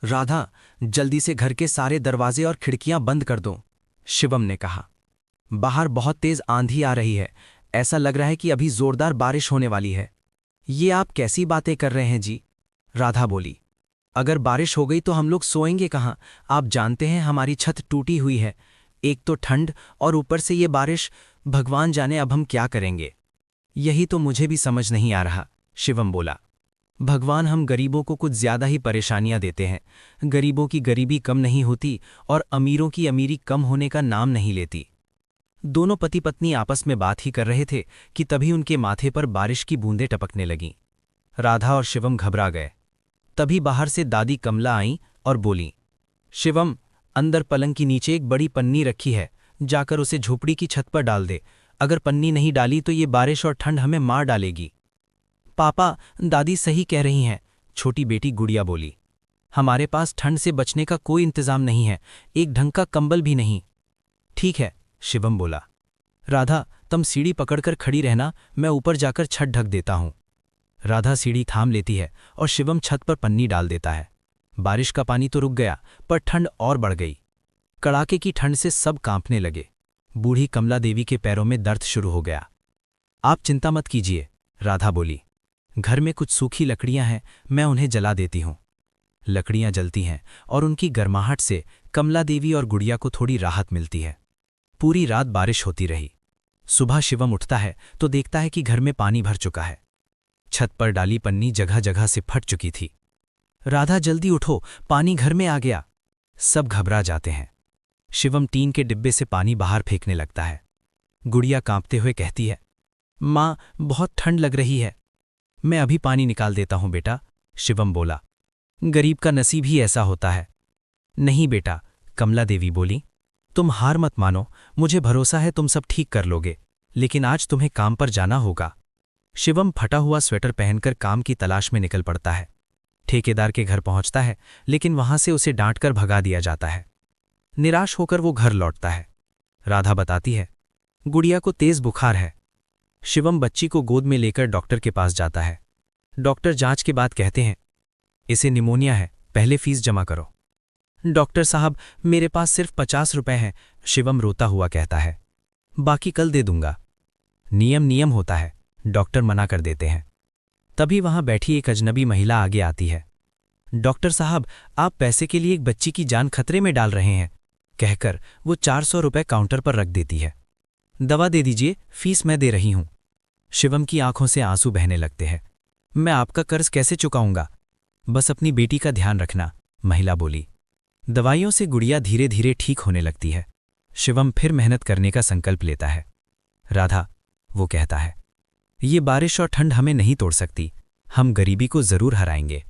राधा, जल्दी से घर के सारे दरवाजे और खिड़कियां बंद कर दो, शिवम ने कहा। बाहर बहुत तेज आंधी आ रही है, ऐसा लग रहा है कि अभी जोरदार बारिश होने वाली है। ये आप कैसी बातें कर रहे हैं जी? राधा बोली। अगर बारिश हो गई तो हम लोग सोएंगे कहाँ? आप जानते हैं हमारी छत टूटी हुई है, एक तो ठंड और ऊपर से ये बारिश। भगवान जाने अब हम क्या करेंगे। यही तो मुझे भी समझ नहीं आ रहा, शिवम बोला। भगवान हम गरीबों को कुछ ज्यादा ही परेशानियां देते हैं। गरीबों की गरीबी कम नहीं होती और अमीरों की अमीरी कम होने का नाम नहीं लेती। दोनों पति पत्नी आपस में बात ही कर रहे थे कि तभी उनके माथे पर बारिश की बूंदें टपकने लगीं। राधा और शिवम घबरा गए। तभी बाहर से दादी कमला आईं और बोलीं, शिवम, अंदर पलंग के नीचे एक बड़ी पन्नी रखी है, जाकर उसे झोपड़ी की छत पर डाल दे। अगर पन्नी नहीं डाली तो ये बारिश और ठंड हमें मार डालेगी। पापा, दादी सही कह रही हैं, छोटी बेटी गुड़िया बोली। हमारे पास ठंड से बचने का कोई इंतजाम नहीं है, एक ढंग का कंबल भी नहीं। ठीक है, शिवम बोला। राधा, तुम सीढ़ी पकड़कर खड़ी रहना, मैं ऊपर जाकर छत ढक देता हूं। राधा सीढ़ी थाम लेती है और शिवम छत पर पन्नी डाल देता है। बारिश का पानी तो रुक गया, पर ठंड और बढ़ गई। कड़ाके की ठंड से सब कांपने लगे। बूढ़ी कमला देवी के पैरों में दर्द शुरू हो गया। आप चिंता मत कीजिए, राधा बोली। घर में कुछ सूखी लकड़ियां हैं, मैं उन्हें जला देती हूं। लकड़ियां जलती हैं और उनकी गर्माहट से कमला देवी और गुड़िया को थोड़ी राहत मिलती है। पूरी रात बारिश होती रही। सुबह शिवम उठता है तो देखता है कि घर में पानी भर चुका है। छत पर डाली पन्नी जगह जगह से फट चुकी थी। राधा, जल्दी उठो, पानी घर में आ गया। सब घबरा जाते हैं। शिवम टीन के डिब्बे से पानी बाहर फेंकने लगता है। गुड़िया कांपते हुए कहती है, माँ, बहुत ठंड लग रही है। मैं अभी पानी निकाल देता हूं बेटा, शिवम बोला। गरीब का नसीब ही ऐसा होता है। नहीं बेटा, कमला देवी बोली, तुम हार मत मानो, मुझे भरोसा है तुम सब ठीक कर लोगे, लेकिन आज तुम्हें काम पर जाना होगा। शिवम फटा हुआ स्वेटर पहनकर काम की तलाश में निकल पड़ता है। ठेकेदार के घर पहुंचता है, लेकिन वहां से उसे डांटकर भगा दिया जाता है। निराश होकर वो घर लौटता है। राधा बताती है, गुड़िया को तेज बुखार है। शिवम बच्ची को गोद में लेकर डॉक्टर के पास जाता है। डॉक्टर जांच के बाद कहते हैं, इसे निमोनिया है, पहले फीस जमा करो। डॉक्टर साहब, मेरे पास सिर्फ 50 रुपए हैं, शिवम रोता हुआ कहता है। बाकी कल दे दूंगा। नियम नियम होता है, डॉक्टर मना कर देते हैं। तभी वहां बैठी एक अजनबी महिला आगे आती है। डॉक्टर साहब, आप पैसे के लिए एक बच्ची की जान खतरे में डाल रहे हैं, कहकर वो 400 रुपए काउंटर पर रख देती है। दवा दे दीजिए, फीस मैं दे रही हूं। शिवम की आंखों से आंसू बहने लगते हैं। मैं आपका कर्ज कैसे चुकाऊंगा? बस अपनी बेटी का ध्यान रखना, महिला बोली। दवाइयों से गुड़िया धीरे धीरे ठीक होने लगती है। शिवम फिर मेहनत करने का संकल्प लेता है। राधा, वो कहता है, ये बारिश और ठंड हमें नहीं तोड़ सकती, हम गरीबी को जरूर हराएंगे।